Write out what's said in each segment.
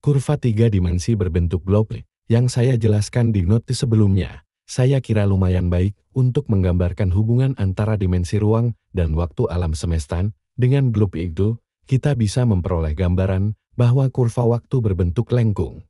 Kurva 3 dimensi berbentuk globe yang saya jelaskan di notis sebelumnya, saya kira lumayan baik untuk menggambarkan hubungan antara dimensi ruang dan waktu alam semesta. Dengan globe itu, kita bisa memperoleh gambaran bahwa kurva waktu berbentuk lengkung.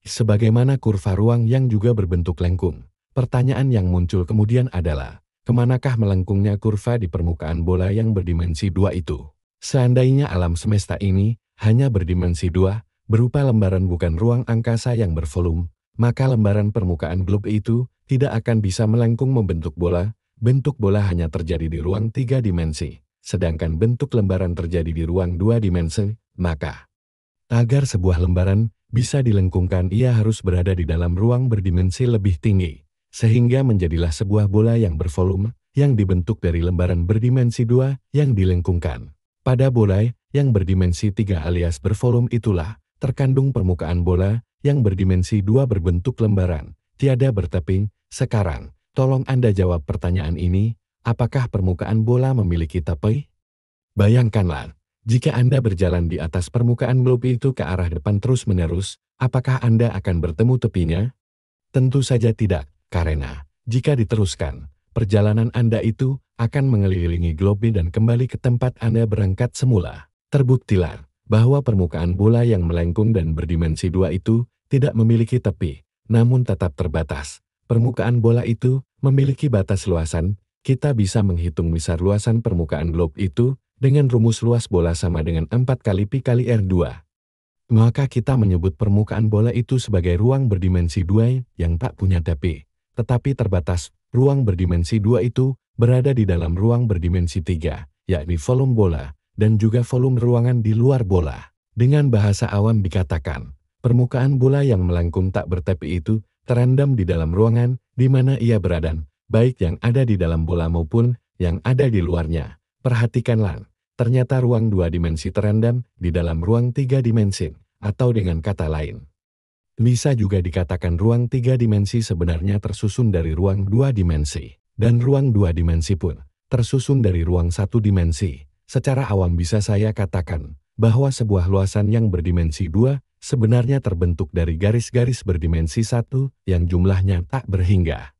Sebagaimana kurva ruang yang juga berbentuk lengkung, pertanyaan yang muncul kemudian adalah, kemanakah melengkungnya kurva di permukaan bola yang berdimensi 2 itu? Seandainya alam semesta ini hanya berdimensi 2, berupa lembaran bukan ruang angkasa yang bervolume, maka lembaran permukaan globe itu tidak akan bisa melengkung membentuk bola. Bentuk bola hanya terjadi di ruang 3 dimensi, sedangkan bentuk lembaran terjadi di ruang 2 dimensi, maka agar sebuah lembaran bisa dilengkungkan ia harus berada di dalam ruang berdimensi lebih tinggi, sehingga menjadilah sebuah bola yang bervolume, yang dibentuk dari lembaran berdimensi 2 yang dilengkungkan. Pada bola yang berdimensi 3 alias bervolume itulah, terkandung permukaan bola yang berdimensi 2 berbentuk lembaran, tiada berteping. Sekarang, tolong Anda jawab pertanyaan ini, apakah permukaan bola memiliki tepi? Bayangkanlah, jika Anda berjalan di atas permukaan globe itu ke arah depan terus-menerus, apakah Anda akan bertemu tepinya? Tentu saja tidak, karena jika diteruskan, perjalanan Anda itu akan mengelilingi globe dan kembali ke tempat Anda berangkat semula. Terbuktilah bahwa permukaan bola yang melengkung dan berdimensi 2 itu tidak memiliki tepi, namun tetap terbatas. Permukaan bola itu memiliki batas luasan. Kita bisa menghitung besar luasan permukaan globe itu dengan rumus luas bola sama dengan 4 kali pi kali R2. Maka kita menyebut permukaan bola itu sebagai ruang berdimensi 2 yang tak punya tepi, tetapi terbatas. Ruang berdimensi 2 itu berada di dalam ruang berdimensi 3, yakni volume bola, dan juga volume ruangan di luar bola. Dengan bahasa awam dikatakan, permukaan bola yang melengkung tak bertepi itu terendam di dalam ruangan di mana ia berada, baik yang ada di dalam bola maupun yang ada di luarnya. Perhatikanlah, ternyata ruang 2 dimensi terendam di dalam ruang 3 dimensi, atau dengan kata lain, bisa juga dikatakan ruang 3 dimensi sebenarnya tersusun dari ruang 2 dimensi, dan ruang 2 dimensi pun tersusun dari ruang 1 dimensi. Secara awam bisa saya katakan bahwa sebuah luasan yang berdimensi 2 sebenarnya terbentuk dari garis-garis berdimensi 1 yang jumlahnya tak berhingga.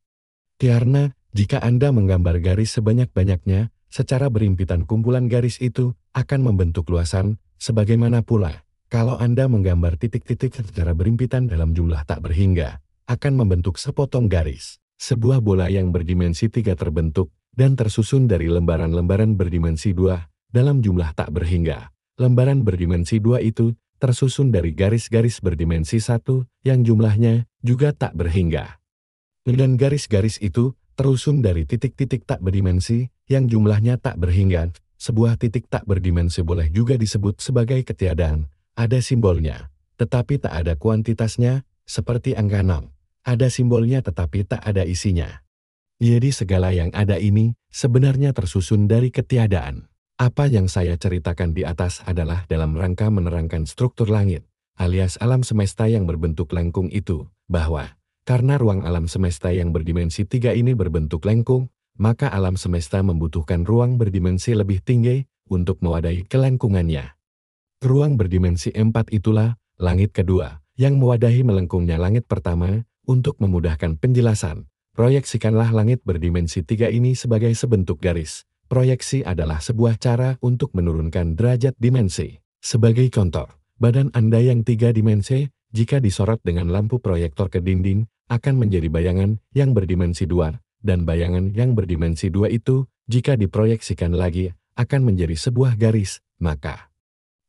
Karena jika Anda menggambar garis sebanyak-banyaknya, secara berimpitan kumpulan garis itu akan membentuk luasan, sebagaimana pula, kalau Anda menggambar titik-titik secara berimpitan dalam jumlah tak berhingga, akan membentuk sepotong garis. Sebuah bola yang berdimensi 3 terbentuk dan tersusun dari lembaran-lembaran berdimensi 2 dalam jumlah tak berhingga. Lembaran berdimensi 2 itu tersusun dari garis-garis berdimensi 1 yang jumlahnya juga tak berhingga. Dan garis-garis itu terusun dari titik-titik tak berdimensi yang jumlahnya tak berhingga. Sebuah titik tak berdimensi boleh juga disebut sebagai ketiadaan. Ada simbolnya, tetapi tak ada kuantitasnya, seperti angka 6. Ada simbolnya tetapi tak ada isinya. Jadi segala yang ada ini sebenarnya tersusun dari ketiadaan. Apa yang saya ceritakan di atas adalah dalam rangka menerangkan struktur langit, alias alam semesta yang berbentuk lengkung itu, bahwa karena ruang alam semesta yang berdimensi 3 ini berbentuk lengkung, maka alam semesta membutuhkan ruang berdimensi lebih tinggi untuk mewadahi kelengkungannya. Ruang berdimensi 4 itulah langit kedua, yang mewadahi melengkungnya langit pertama. Untuk memudahkan penjelasan, proyeksikanlah langit berdimensi 3 ini sebagai sebentuk garis. Proyeksi adalah sebuah cara untuk menurunkan derajat dimensi. Sebagai contoh, badan Anda yang 3 dimensi, jika disorot dengan lampu proyektor ke dinding, akan menjadi bayangan yang berdimensi 2, dan bayangan yang berdimensi 2 itu, jika diproyeksikan lagi, akan menjadi sebuah garis, maka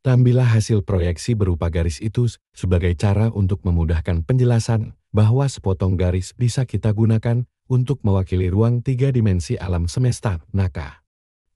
ambillah hasil proyeksi berupa garis itu sebagai cara untuk memudahkan penjelasan bahwa sepotong garis bisa kita gunakan untuk mewakili ruang 3 dimensi alam semesta. Maka,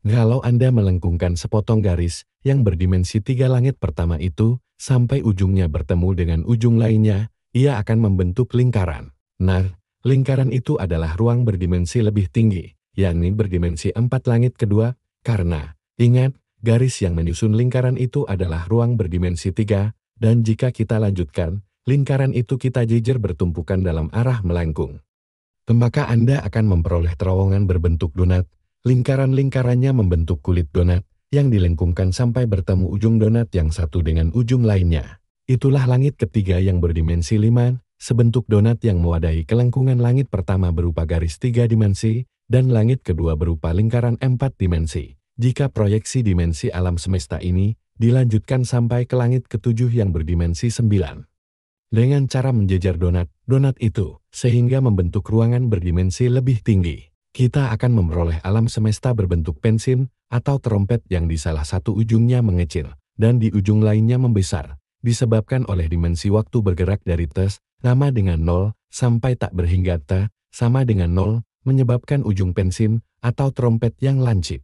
kalau Anda melengkungkan sepotong garis yang berdimensi 3 langit pertama itu, sampai ujungnya bertemu dengan ujung lainnya, ia akan membentuk lingkaran. Nah, lingkaran itu adalah ruang berdimensi lebih tinggi, yakni berdimensi 4 langit kedua, karena, ingat, garis yang menyusun lingkaran itu adalah ruang berdimensi 3, dan jika kita lanjutkan, lingkaran itu kita jejer bertumpukan dalam arah melengkung. Maka Anda akan memperoleh terowongan berbentuk donat. Lingkaran-lingkarannya membentuk kulit donat, yang dilengkungkan sampai bertemu ujung donat yang satu dengan ujung lainnya. Itulah langit ketiga yang berdimensi 5, sebentuk donat yang mewadahi kelengkungan langit pertama berupa garis 3 dimensi, dan langit kedua berupa lingkaran 4 dimensi. Jika proyeksi dimensi alam semesta ini dilanjutkan sampai ke langit ketujuh yang berdimensi 9. Dengan cara menjejar donat itu, sehingga membentuk ruangan berdimensi lebih tinggi, kita akan memperoleh alam semesta berbentuk pensil atau trompet yang di salah satu ujungnya mengecil, dan di ujung lainnya membesar, disebabkan oleh dimensi waktu bergerak dari T sama dengan 0 sampai tak berhingga T sama dengan 0, menyebabkan ujung pensil atau trompet yang lancip.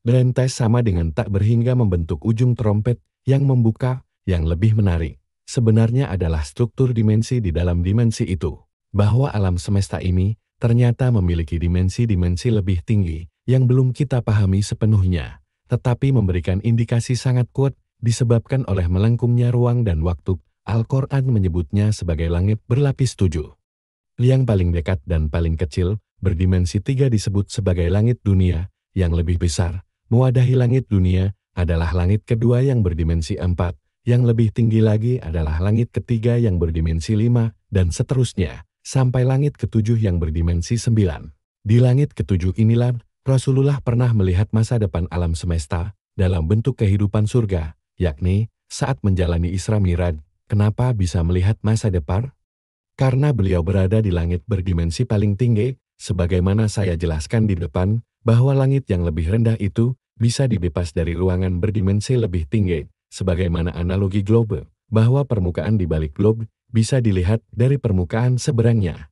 Dan T sama dengan tak berhingga membentuk ujung trompet yang membuka, yang lebih menarik. Sebenarnya adalah struktur dimensi di dalam dimensi itu, bahwa alam semesta ini ternyata memiliki dimensi-dimensi lebih tinggi yang belum kita pahami sepenuhnya, tetapi memberikan indikasi sangat kuat disebabkan oleh melengkungnya ruang dan waktu. Al-Quran menyebutnya sebagai langit berlapis 7. Yang paling dekat dan paling kecil, berdimensi 3 disebut sebagai langit dunia, yang lebih besar, mewadahi langit dunia, adalah langit kedua yang berdimensi 4. Yang lebih tinggi lagi adalah langit ketiga yang berdimensi 5, dan seterusnya, sampai langit ketujuh yang berdimensi 9. Di langit ketujuh inilah, Rasulullah pernah melihat masa depan alam semesta, dalam bentuk kehidupan surga, yakni, saat menjalani Isra Miraj. Kenapa bisa melihat masa depan? Karena beliau berada di langit berdimensi paling tinggi, sebagaimana saya jelaskan di depan, bahwa langit yang lebih rendah itu, bisa dilepas dari ruangan berdimensi lebih tinggi. Sebagaimana analogi globe, bahwa permukaan di balik globe bisa dilihat dari permukaan seberangnya.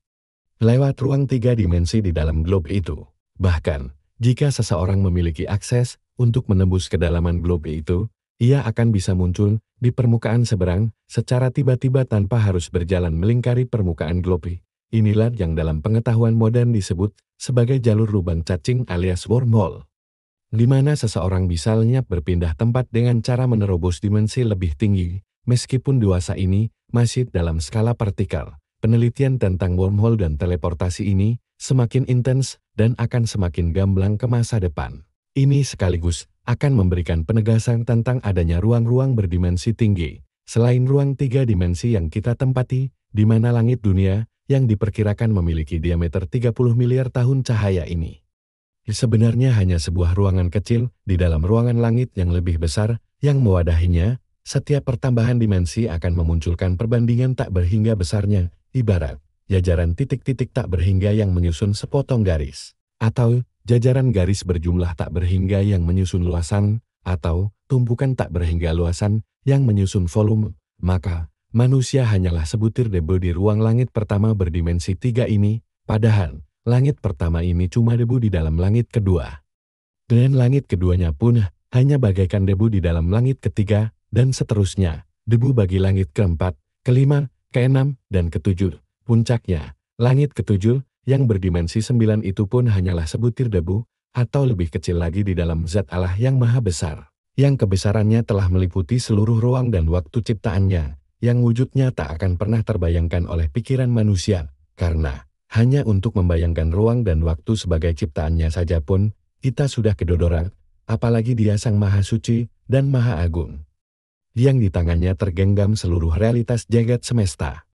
Lewat ruang 3 dimensi di dalam globe itu. Bahkan, jika seseorang memiliki akses untuk menembus kedalaman globe itu, ia akan bisa muncul di permukaan seberang secara tiba-tiba tanpa harus berjalan melingkari permukaan globe. Inilah yang dalam pengetahuan modern disebut sebagai jalur lubang cacing alias wormhole, di mana seseorang bisa lenyap berpindah tempat dengan cara menerobos dimensi lebih tinggi. Meskipun dewasa ini masih dalam skala partikel, penelitian tentang wormhole dan teleportasi ini semakin intens dan akan semakin gamblang ke masa depan. Ini sekaligus akan memberikan penegasan tentang adanya ruang-ruang berdimensi tinggi, selain ruang 3 dimensi yang kita tempati, di mana langit dunia yang diperkirakan memiliki diameter 30 miliar tahun cahaya ini sebenarnya hanya sebuah ruangan kecil di dalam ruangan langit yang lebih besar yang mewadahinya. Setiap pertambahan dimensi akan memunculkan perbandingan tak berhingga besarnya, ibarat jajaran titik-titik tak berhingga yang menyusun sepotong garis, atau jajaran garis berjumlah tak berhingga yang menyusun luasan, atau tumpukan tak berhingga luasan yang menyusun volume. Maka, manusia hanyalah sebutir debu di ruang langit pertama berdimensi 3 ini, padahal langit pertama ini cuma debu di dalam langit kedua. Dan langit keduanya pun hanya bagaikan debu di dalam langit ketiga, dan seterusnya, debu bagi langit keempat, kelima, keenam, dan ketujuh. Puncaknya, langit ketujuh, yang berdimensi 9 itu pun hanyalah sebutir debu, atau lebih kecil lagi di dalam zat Allah yang maha besar, yang kebesarannya telah meliputi seluruh ruang dan waktu ciptaannya, yang wujudnya tak akan pernah terbayangkan oleh pikiran manusia, karena hanya untuk membayangkan ruang dan waktu sebagai ciptaannya saja pun, kita sudah kedodoran, apalagi Dia Sang Maha Suci dan Maha Agung, yang di tangannya tergenggam seluruh realitas jagat semesta.